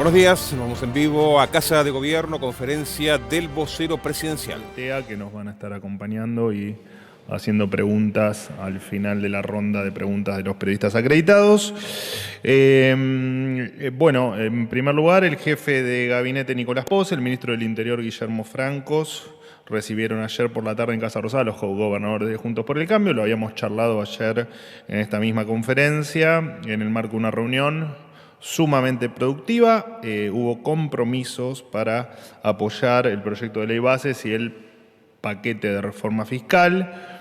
Buenos días, vamos en vivo a Casa de Gobierno, conferencia del vocero presidencial. Que nos van a estar acompañando y haciendo preguntas al final de la ronda de preguntas de los periodistas acreditados. Bueno, en primer lugar, el jefe de gabinete Nicolás Posse, el ministro del Interior Guillermo Francos, recibieron ayer por la tarde en Casa Rosada los gobernadores de Juntos por el Cambio. Lo habíamos charlado ayer en esta misma conferencia, en el marco de una reunión sumamente productiva. Hubo compromisos para apoyar el proyecto de ley bases y el paquete de reforma fiscal.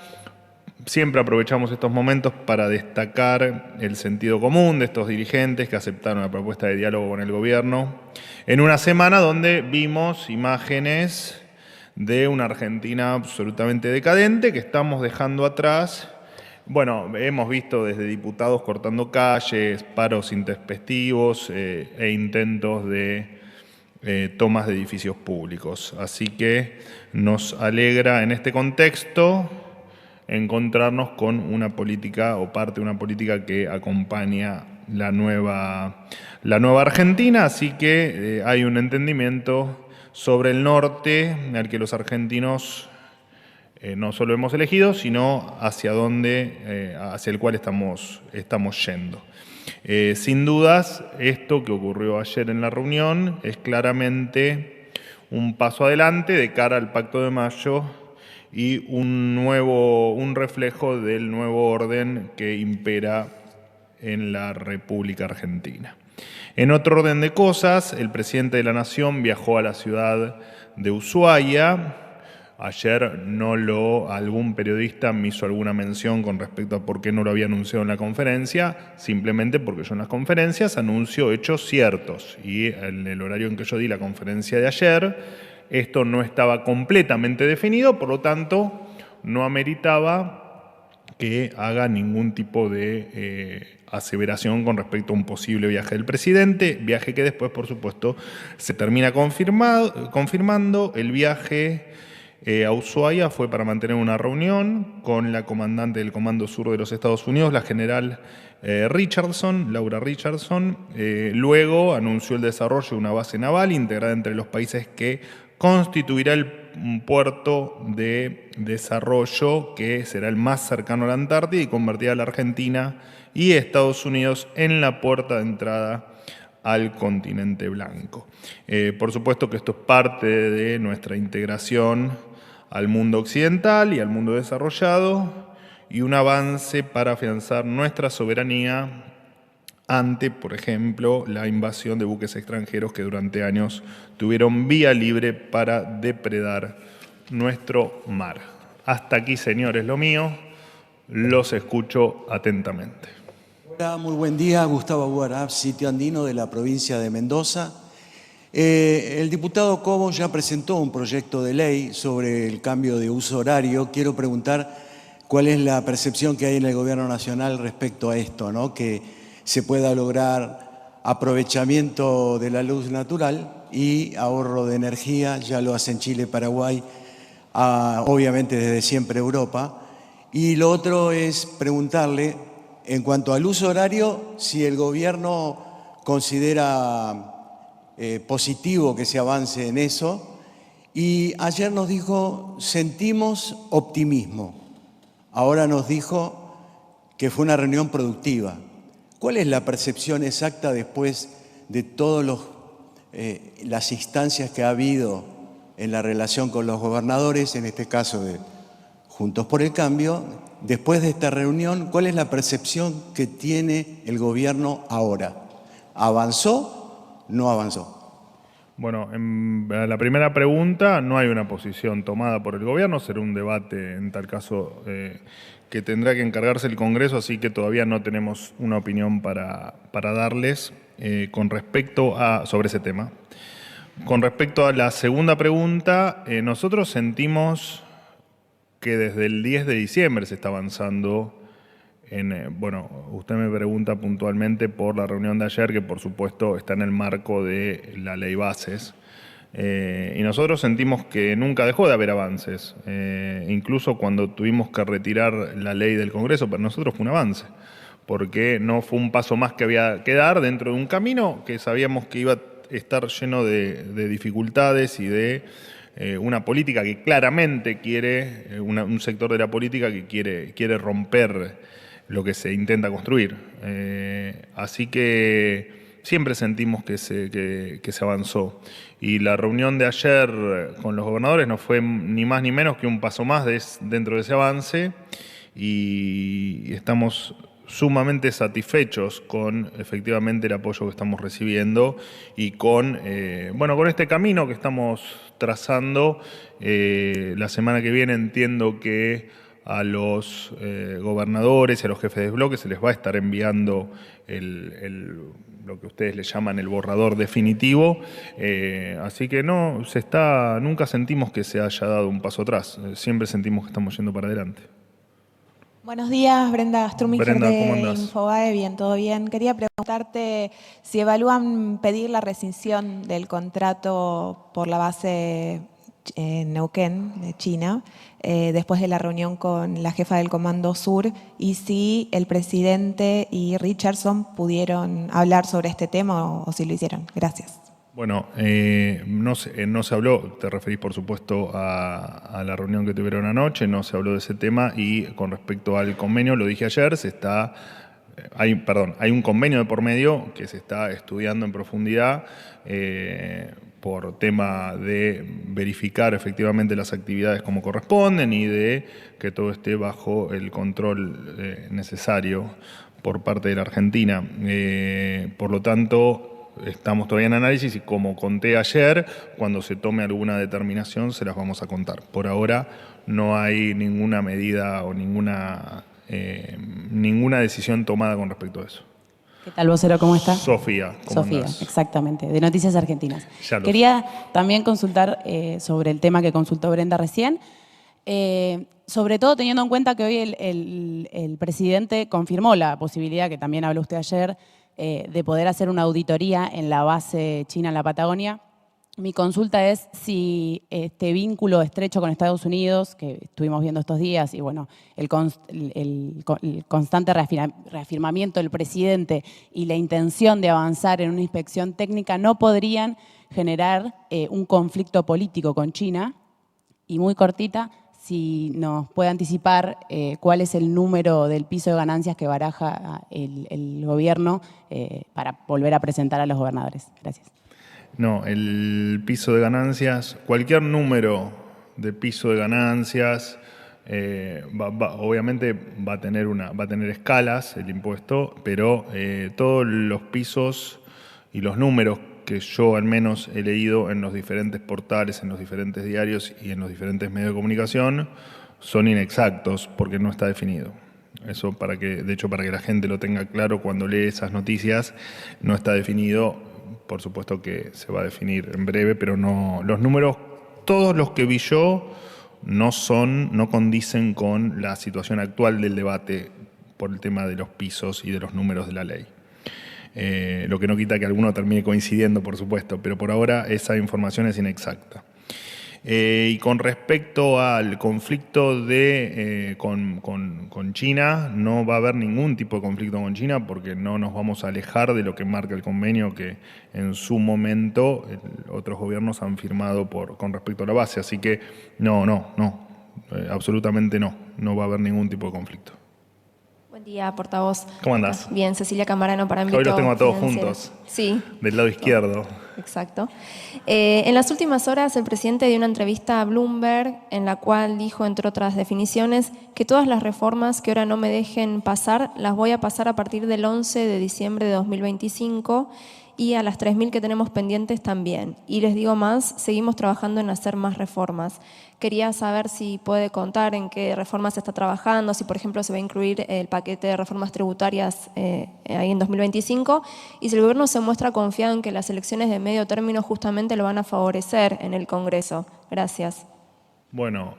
Siempre aprovechamos estos momentos para destacar el sentido común de estos dirigentes que aceptaron la propuesta de diálogo con el gobierno en una semana donde vimos imágenes de una Argentina absolutamente decadente que estamos dejando atrás. Bueno, hemos visto desde diputados cortando calles, paros intempestivos e intentos de tomas de edificios públicos. Así que nos alegra en este contexto encontrarnos con una política o parte de una política que acompaña la nueva Argentina. Así que hay un entendimiento sobre el norte al que los argentinos no solo hemos elegido, sino hacia el cual estamos yendo. Sin dudas, esto que ocurrió ayer en la reunión es claramente un paso adelante de cara al Pacto de Mayo y un reflejo del nuevo orden que impera en la República Argentina. En otro orden de cosas, el presidente de la Nación viajó a la ciudad de Ushuaia. Ayer algún periodista me hizo alguna mención con respecto a por qué no lo había anunciado en la conferencia, simplemente porque yo en las conferencias anuncio hechos ciertos. Y en el horario en que yo di la conferencia de ayer, esto no estaba completamente definido, por lo tanto, no ameritaba que haga ningún tipo de aseveración con respecto a un posible viaje del presidente, viaje que después, por supuesto, se termina confirmando. El viaje a Ushuaia fue para mantener una reunión con la comandante del Comando Sur de los Estados Unidos, la general Laura Richardson. Luego anunció el desarrollo de una base naval integrada entre los países que constituirá un puerto de desarrollo que será el más cercano a la Antártida y convertirá a la Argentina y Estados Unidos en la puerta de entrada al continente blanco. Por supuesto que esto es parte de nuestra integración al mundo occidental y al mundo desarrollado y un avance para afianzar nuestra soberanía ante, por ejemplo, la invasión de buques extranjeros que durante años tuvieron vía libre para depredar nuestro mar. Hasta aquí, señores, lo mío. Los escucho atentamente. Hola, muy buen día. Gustavo Guarab, Sitio Andino de la provincia de Mendoza. El diputado Cobo ya presentó un proyecto de ley sobre el cambio de uso horario. Quiero preguntar cuál es la percepción que hay en el Gobierno Nacional respecto a esto, ¿no? Que se pueda lograr aprovechamiento de la luz natural y ahorro de energía. Ya lo hacen Chile, Paraguay, obviamente desde siempre Europa. Y lo otro es preguntarle, en cuanto al uso horario, si el gobierno considera positivo que se avance en eso. Y ayer nos dijo, sentimos optimismo. Ahora nos dijo que fue una reunión productiva. ¿Cuál es la percepción exacta después de todas las instancias que ha habido en la relación con los gobernadores, en este caso de Juntos por el Cambio? Después de esta reunión, ¿cuál es la percepción que tiene el gobierno ahora? ¿Avanzó? ¿No avanzó? Bueno, en la primera pregunta no hay una posición tomada por el gobierno, será un debate en tal caso que tendrá que encargarse el Congreso, así que todavía no tenemos una opinión para darles sobre ese tema. Con respecto a la segunda pregunta, nosotros sentimos que desde el 10 de diciembre se está avanzando usted me pregunta puntualmente por la reunión de ayer, que por supuesto está en el marco de la ley bases. Y nosotros sentimos que nunca dejó de haber avances, incluso cuando tuvimos que retirar la ley del Congreso, para nosotros fue un avance, porque no fue un paso más que había que dar dentro de un camino que sabíamos que iba estar lleno de dificultades y de una política que claramente quiere, un sector de la política que quiere romper lo que se intenta construir. Así que siempre sentimos que se avanzó. Y la reunión de ayer con los gobernadores no fue ni más ni menos que un paso más dentro de ese avance, y estamos sumamente satisfechos con efectivamente el apoyo que estamos recibiendo y con este camino que estamos trazando. La semana que viene entiendo que a los gobernadores y a los jefes de bloque se les va a estar enviando lo que ustedes le llaman el borrador definitivo. Así que nunca sentimos que se haya dado un paso atrás. Siempre sentimos que estamos yendo para adelante. Buenos días, Brenda Gastrumiger Brenda, ¿cómo de andás? Infobae. Bien, todo bien. Quería preguntarte si evalúan pedir la rescisión del contrato por la base en Neuquén, de China, después de la reunión con la jefa del Comando Sur, y si el presidente y Richardson pudieron hablar sobre este tema o si lo hicieron. Gracias. Bueno, no se habló, te referís por supuesto a la reunión que tuvieron anoche, no se habló de ese tema, y con respecto al convenio, lo dije ayer, hay un convenio de por medio que se está estudiando en profundidad por tema de verificar efectivamente las actividades como corresponden y de que todo esté bajo el control necesario por parte de la Argentina. Por lo tanto, estamos todavía en análisis y, como conté ayer, cuando se tome alguna determinación se las vamos a contar. Por ahora no hay ninguna medida o ninguna decisión tomada con respecto a eso. ¿Qué tal, vocero? ¿Cómo está? Sofía, ¿cómo Sofía, andás? exactamente, de Noticias Argentinas. Quería también consultar sobre el tema que consultó Brenda recién, sobre todo teniendo en cuenta que hoy el presidente confirmó la posibilidad, que también habló usted ayer, de poder hacer una auditoría en la base china en la Patagonia. Mi consulta es si este vínculo estrecho con Estados Unidos, que estuvimos viendo estos días, y bueno, el constante reafirmamiento del presidente y la intención de avanzar en una inspección técnica no podrían generar un conflicto político con China. Y muy cortita, si nos puede anticipar cuál es el número del piso de ganancias que baraja el gobierno para volver a presentar a los gobernadores. Gracias. No, el piso de ganancias, cualquier número de piso de ganancias, obviamente va a tener escalas el impuesto, pero todos los pisos y los números que yo al menos he leído en los diferentes portales, en los diferentes diarios y en los diferentes medios de comunicación son inexactos porque no está definido. Eso para que la gente lo tenga claro cuando lee esas noticias, no está definido. Por supuesto que se va a definir en breve, pero no, los números, todos los que vi yo, no condicen con la situación actual del debate por el tema de los pisos y de los números de la ley. Lo que no quita que alguno termine coincidiendo, por supuesto, pero por ahora esa información es inexacta. Y con respecto al conflicto con China, no va a haber ningún tipo de conflicto con China porque no nos vamos a alejar de lo que marca el convenio que en su momento otros gobiernos han firmado con respecto a la base. Así que no, absolutamente no va a haber ningún tipo de conflicto. Buen día, portavoz. ¿Cómo andás? Bien, Cecilia Camarano para Ámbito Hoy los tengo a todos Financiero. juntos. Sí. Del lado izquierdo. Exacto. En las últimas horas el presidente dio una entrevista a Bloomberg en la cual dijo, entre otras definiciones, que todas las reformas que ahora no me dejen pasar, las voy a pasar a partir del 11 de diciembre de 2025 y a las 3.000 que tenemos pendientes también. Y les digo más, seguimos trabajando en hacer más reformas. Quería saber si puede contar en qué reformas se está trabajando, si por ejemplo se va a incluir el paquete de reformas tributarias ahí en 2025 y si el gobierno se muestra confiado en que las elecciones de medio término justamente lo van a favorecer en el Congreso. Gracias. Bueno,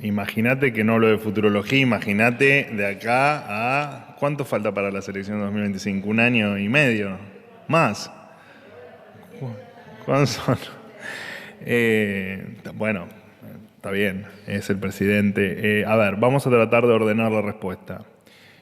imagínate que no hablo de futurología, imagínate de acá a... ¿Cuánto falta para las elecciones de 2025? ¿1 año y medio? ¿Más? ¿Cuántos son? Bueno, está bien, es el presidente. A ver, vamos a tratar de ordenar la respuesta.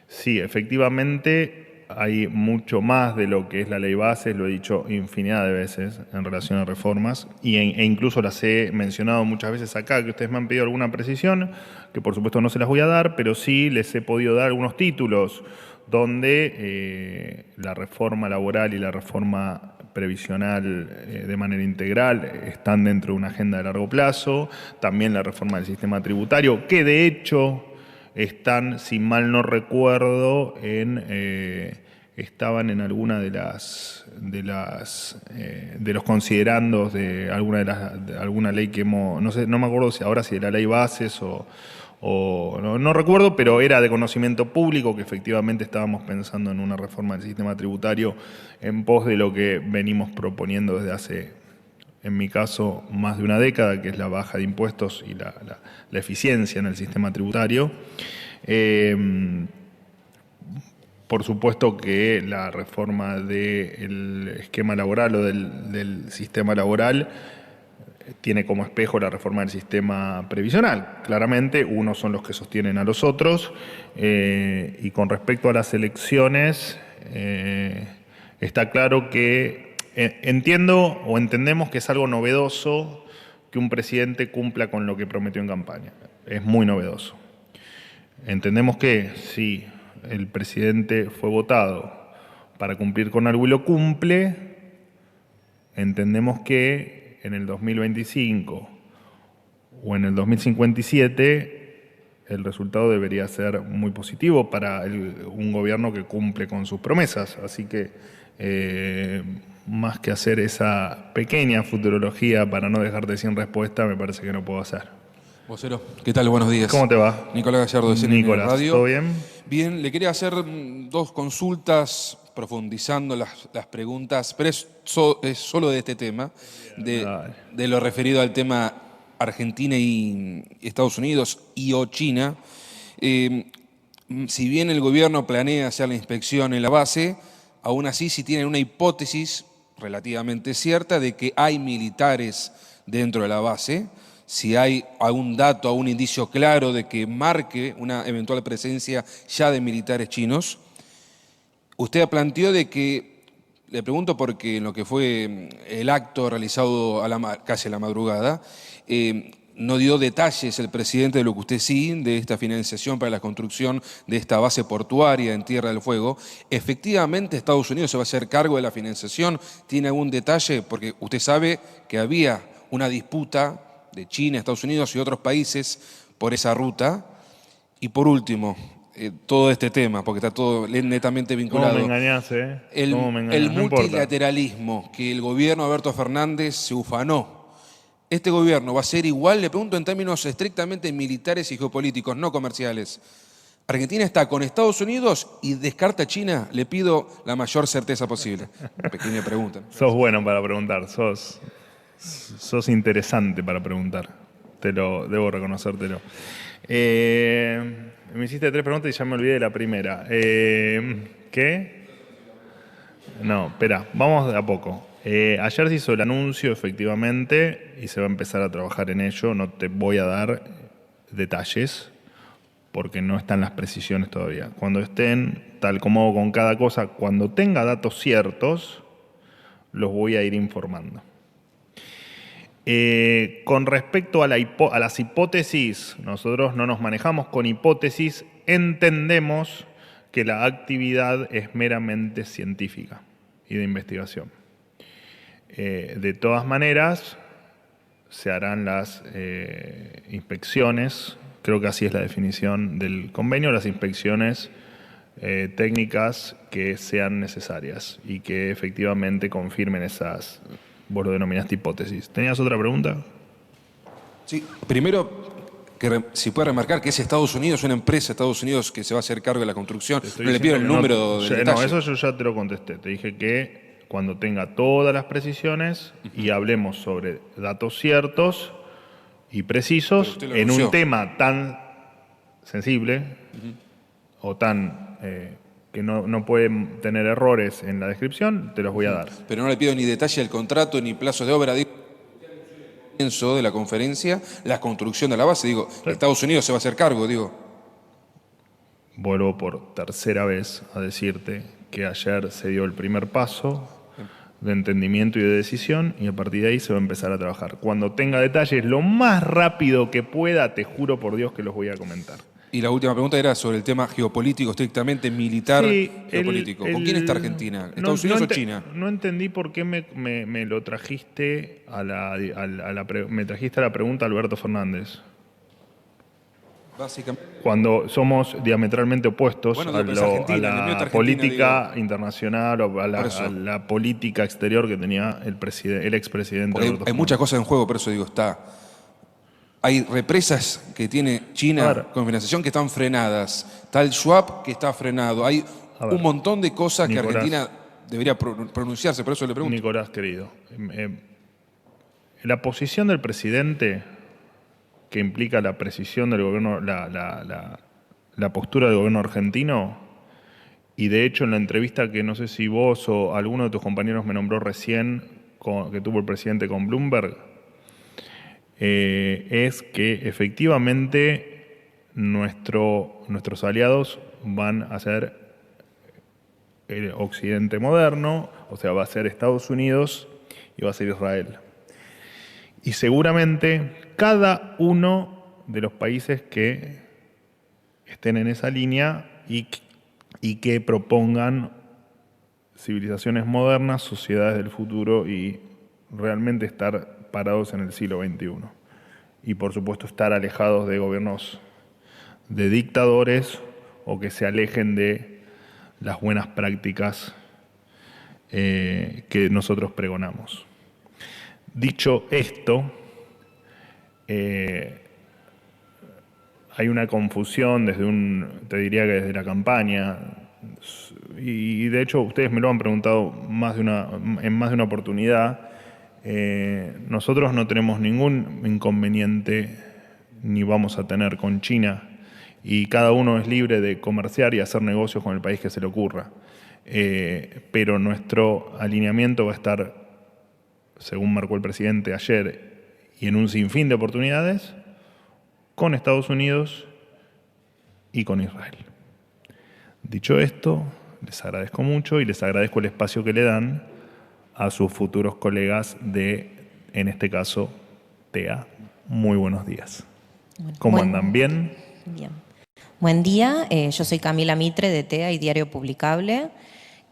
Sí, efectivamente, hay mucho más de lo que es la ley base, lo he dicho infinidad de veces en relación a reformas, e incluso las he mencionado muchas veces acá, que ustedes me han pedido alguna precisión, que por supuesto no se las voy a dar, pero sí les he podido dar algunos títulos donde la reforma laboral y la reforma previsional de manera integral están dentro de una agenda de largo plazo, también la reforma del sistema tributario, que de hecho están, si mal no recuerdo, estaban en alguna de los considerandos de alguna ley que hemos, no me acuerdo si ahora si de la ley bases o no recuerdo, pero era de conocimiento público que efectivamente estábamos pensando en una reforma del sistema tributario en pos de lo que venimos proponiendo desde hace, en mi caso, más de una década, que es la baja de impuestos y la eficiencia en el sistema tributario. Por supuesto que la reforma del esquema laboral o del sistema laboral tiene como espejo la reforma del sistema previsional. Claramente, unos son los que sostienen a los otros. Y con respecto a las elecciones, está claro que entiendo o entendemos que es algo novedoso que un presidente cumpla con lo que prometió en campaña. Es muy novedoso. Entendemos que si el presidente fue votado para cumplir con algo y lo cumple, entendemos que en el 2025 o en el 2057 el resultado debería ser muy positivo para un gobierno que cumple con sus promesas. Así que más que hacer esa pequeña futurología para no dejarte sin respuesta, me parece que no puedo hacer. Vocero, ¿qué tal? Buenos días. ¿Cómo te va? Nicolás Gallardo, de CNN Nicolás, Radio. ¿todo bien? Bien, le quería hacer dos consultas, profundizando las preguntas, pero es solo de este tema, de lo referido al tema Argentina y Estados Unidos y o China. Si bien el gobierno planea hacer la inspección en la base, aún así sí tienen una hipótesis relativamente cierta de que hay militares dentro de la base. Si hay algún dato, algún indicio claro de que marque una eventual presencia ya de militares chinos. Usted planteó de que, le pregunto porque en lo que fue el acto realizado casi a la madrugada, no dio detalles el presidente de lo que usted sí, de esta financiación para la construcción de esta base portuaria en Tierra del Fuego. ¿Efectivamente Estados Unidos se va a hacer cargo de la financiación? ¿Tiene algún detalle? Porque usted sabe que había una disputa de China, Estados Unidos y otros países por esa ruta. Y por último, todo este tema, porque está todo netamente vinculado. ¿Cómo me engañás, El No multilateralismo que el gobierno de Alberto Fernández se ufanó. ¿Este gobierno va a ser igual? Le pregunto en términos estrictamente militares y geopolíticos, no comerciales. Argentina está con Estados Unidos y descarta a China. Le pido la mayor certeza posible. Pequeña pregunta. Sos bueno para preguntar, sos interesante para preguntar, debo reconocértelo. Me hiciste 3 preguntas y ya me olvidé de la primera. ¿Qué? No, espera, vamos de a poco. Ayer se hizo el anuncio, efectivamente, y se va a empezar a trabajar en ello. No te voy a dar detalles, porque no están las precisiones todavía. Cuando estén, tal como hago con cada cosa, cuando tenga datos ciertos, los voy a ir informando. Con respecto a las hipótesis, nosotros no nos manejamos con hipótesis, entendemos que la actividad es meramente científica y de investigación. De todas maneras, se harán las inspecciones, creo que así es la definición del convenio, las inspecciones técnicas que sean necesarias y que efectivamente confirmen esas, vos lo denominaste hipótesis. ¿Tenías otra pregunta? Sí, primero, si puede remarcar que es Estados Unidos, una empresa de Estados Unidos que se va a hacer cargo de la construcción. No le pido el número del detalle. No, eso yo ya te lo contesté. Te dije que cuando tenga todas las precisiones y hablemos sobre datos ciertos y precisos en un tema tan sensible o tan que no pueden tener errores en la descripción, te los voy a dar. Pero no le pido ni detalle del contrato ni plazos de obra. Digo, comienzo de la conferencia, la construcción de la base. Digo, sí. Estados Unidos se va a hacer cargo, digo. Vuelvo por tercera vez a decirte que ayer se dio el primer paso de entendimiento y de decisión, y a partir de ahí se va a empezar a trabajar. Cuando tenga detalles, lo más rápido que pueda, te juro por Dios que los voy a comentar. Y la última pregunta era sobre el tema geopolítico, estrictamente militar, Sí, geopolítico. ¿Con quién está Argentina? ¿Estados Unidos o China? No entendí por qué me lo trajiste me trajiste a la pregunta Alberto Fernández. Básicamente. Cuando somos diametralmente opuestos Bueno, a pero es Argentina, en el mío está la Argentina, política digo. internacional o a Por la política exterior que tenía el expresidente Porque Alberto hay Fernández. muchas cosas en juego, por eso digo, hay represas que tiene China A ver. con financiación que están frenadas. Está el Schwab que está frenado. Hay A ver. un montón de cosas Nicolás. que Argentina debería pronunciarse, por eso le pregunto. Nicolás, querido, la posición del presidente, que implica la precisión del gobierno, la postura del gobierno argentino, y de hecho en la entrevista que no sé si vos o alguno de tus compañeros me nombró recién, que tuvo el presidente con Bloomberg, es que efectivamente nuestros aliados van a ser el Occidente moderno, o sea, va a ser Estados Unidos y va a ser Israel. Y seguramente cada uno de los países que estén en esa línea y que propongan civilizaciones modernas, sociedades del futuro y realmente estar parados en el siglo XXI. Y por supuesto estar alejados de gobiernos de dictadores o que se alejen de las buenas prácticas que nosotros pregonamos. Dicho esto, hay una confusión te diría que desde la campaña, y de hecho ustedes me lo han preguntado en más de una oportunidad. Nosotros no tenemos ningún inconveniente ni vamos a tener con China, y cada uno es libre de comerciar y hacer negocios con el país que se le ocurra. Pero nuestro alineamiento va a estar, según marcó el presidente ayer, y en un sinfín de oportunidades, con Estados Unidos y con Israel. Dicho esto, les agradezco mucho y les agradezco el espacio que le dan a sus futuros colegas en este caso, TEA. Muy buenos días. ¿Cómo andan? ¿Bien? Bien. Buen día, yo soy Camila Mitre de TEA y Diario Publicable.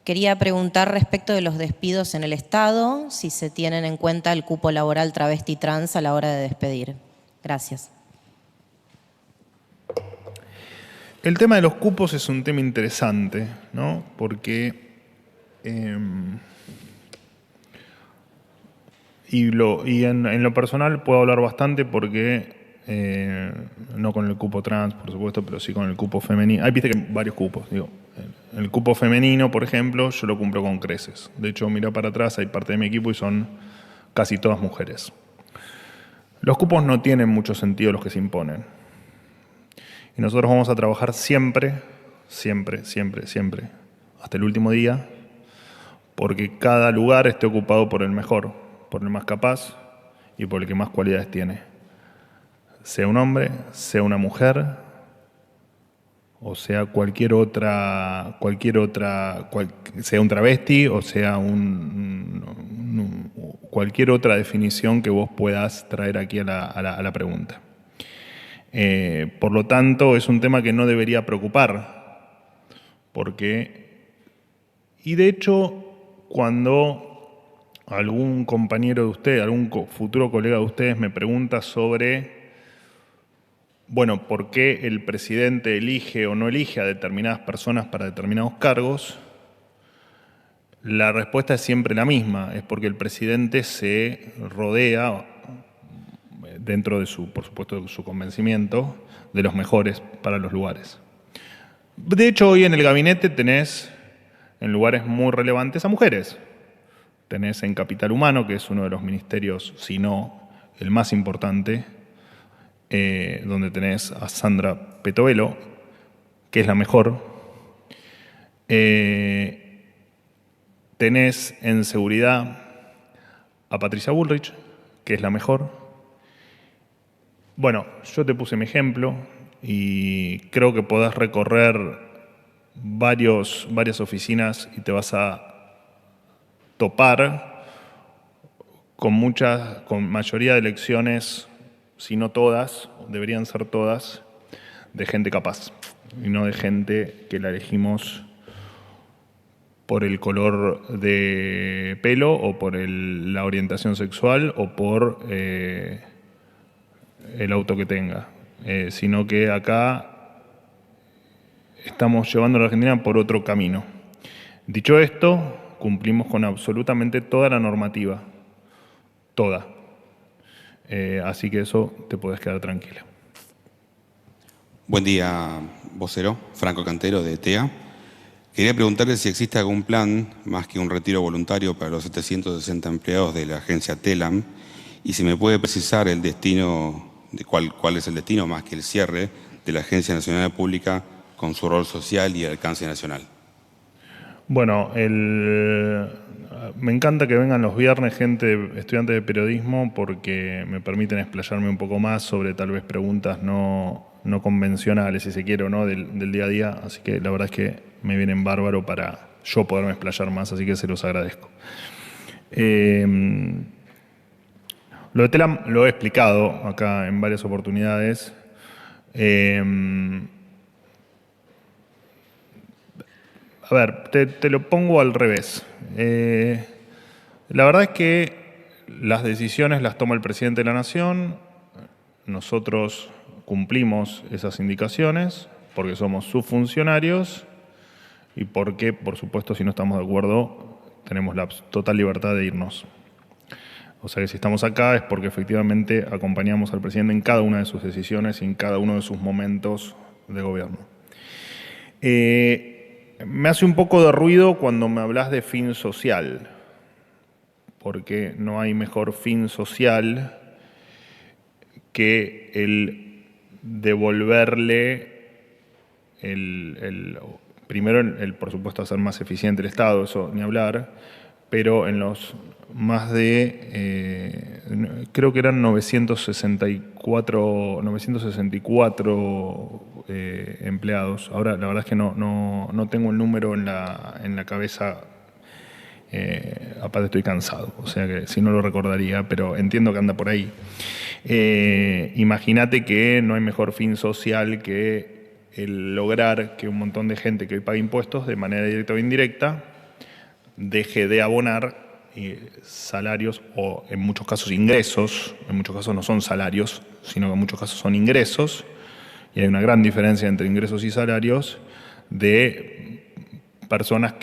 Quería preguntar respecto de los despidos en el Estado, si se tienen en cuenta el cupo laboral travesti trans a la hora de despedir. Gracias. El tema de los cupos es un tema interesante, ¿no? Porque en lo personal puedo hablar bastante porque no con el cupo trans, por supuesto, pero sí con el cupo femenino. Hay, viste que hay varios cupos, digo. El cupo femenino, por ejemplo, yo lo cumplo con creces. De hecho, mira para atrás, hay parte de mi equipo y son casi todas mujeres. Los cupos no tienen mucho sentido los que se imponen. Y nosotros vamos a trabajar siempre, hasta el último día, porque cada lugar esté ocupado por el mejor, por el más capaz y por el que más cualidades tiene. Sea un hombre, sea una mujer, o sea cualquier otra, sea un travesti, o sea cualquier otra definición que vos puedas traer aquí a la pregunta. Por lo tanto, es un tema que no debería preocupar, y de hecho, cuando algún compañero de ustedes, algún futuro colega de ustedes me pregunta sobre, bueno, ¿por qué el presidente elige o no elige a determinadas personas para determinados cargos? La respuesta es siempre la misma, es porque el presidente se rodea, dentro de por supuesto, de su convencimiento, de los mejores para los lugares. De hecho, hoy en el gabinete tenés en lugares muy relevantes a mujeres. Tenés en Capital Humano, que es uno de los ministerios, si no el más importante, donde tenés a Sandra Petovelo, que es la mejor. Tenés en seguridad a Patricia Bullrich, que es la mejor. Bueno, yo te puse mi ejemplo y creo que podés recorrer varias oficinas y te vas a topar con mayoría de elecciones, si no todas, deberían ser todas, de gente capaz y no de gente que la elegimos por el color de pelo o por la orientación sexual o por el auto que tenga, sino que acá estamos llevando a la Argentina por otro camino. Dicho esto, cumplimos con absolutamente toda la normativa, toda. Así que eso te podés quedar tranquila. Buen día, vocero. Franco Cantero, de TEA. Quería preguntarle si existe algún plan, más que un retiro voluntario para los 760 empleados de la agencia TELAM, y si me puede precisar el destino, cuál es el destino, más que el cierre, de la Agencia Nacional Pública con su rol social y alcance nacional. Bueno, me encanta que vengan los viernes estudiantes de periodismo, porque me permiten explayarme un poco más sobre tal vez preguntas no convencionales, si se quiere, o no, del día a día. Así que la verdad es que me vienen bárbaro para yo poderme explayar más, así que se los agradezco. Lo de TELAM lo he explicado acá en varias oportunidades. A ver, te lo pongo al revés. La verdad es que las decisiones las toma el presidente de la Nación. Nosotros cumplimos esas indicaciones porque somos sus funcionarios y porque, por supuesto, si no estamos de acuerdo, tenemos la total libertad de irnos. O sea que si estamos acá es porque efectivamente acompañamos al presidente en cada una de sus decisiones y en cada uno de sus momentos de gobierno. Me hace un poco de ruido cuando me hablas de fin social, porque no hay mejor fin social que el devolverle primero, por supuesto, hacer más eficiente el Estado, eso ni hablar, pero en los más de, creo que eran 964 empleados. Ahora la verdad es que no tengo el número en la cabeza, aparte estoy cansado, o sea que si no lo recordaría, pero entiendo que anda por ahí. Imagínate que no hay mejor fin social que el lograr que un montón de gente que hoy paga impuestos de manera directa o indirecta deje de abonar salarios o en muchos casos ingresos. En muchos casos no son salarios, sino que en muchos casos son ingresos, y hay una gran diferencia entre ingresos y salarios de personas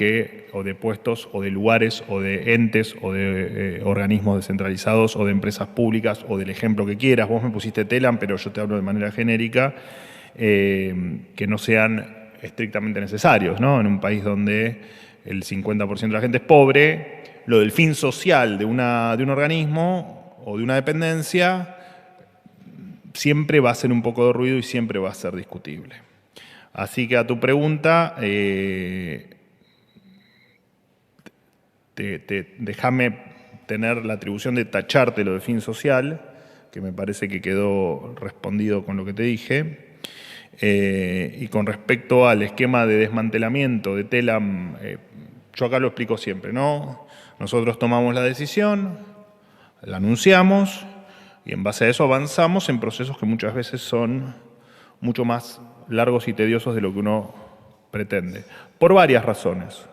o de puestos, o de lugares, o de entes, o de organismos descentralizados, o de empresas públicas, o del ejemplo que quieras. Vos me pusiste TELAM, pero yo te hablo de manera genérica, que no sean estrictamente necesarios, ¿no? En un país donde el 50% de la gente es pobre, lo del fin social de un organismo o de una dependencia siempre va a ser un poco de ruido y siempre va a ser discutible. Así que a tu pregunta, déjame tener la atribución de tacharte lo de fin social, que me parece que quedó respondido con lo que te dije. Y con respecto al esquema de desmantelamiento de TELAM, yo acá lo explico siempre, ¿no? Nosotros tomamos la decisión, la anunciamos y en base a eso avanzamos en procesos que muchas veces son mucho más largos y tediosos de lo que uno pretende, por varias razones,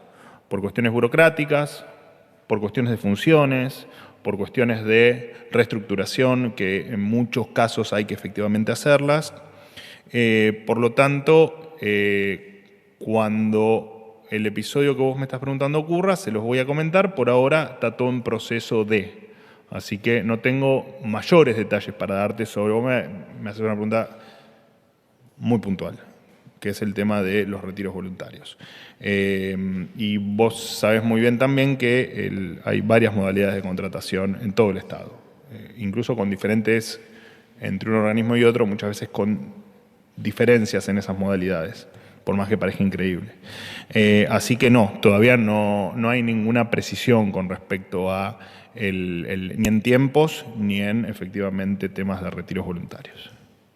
por cuestiones burocráticas, por cuestiones de funciones, por cuestiones de reestructuración, que en muchos casos hay que efectivamente hacerlas. Por lo tanto, cuando el episodio que vos me estás preguntando ocurra, se los voy a comentar. Por ahora está todo en proceso de. Así que no tengo mayores detalles para darte sobre. Vos me haces una pregunta muy puntual, que es el tema de los retiros voluntarios. Y vos sabés muy bien también que hay varias modalidades de contratación en todo el Estado, incluso con diferentes, entre un organismo y otro, muchas veces con diferencias en esas modalidades, por más que parezca increíble. Así que no, todavía no hay ninguna precisión con respecto a ni en tiempos ni en efectivamente temas de retiros voluntarios.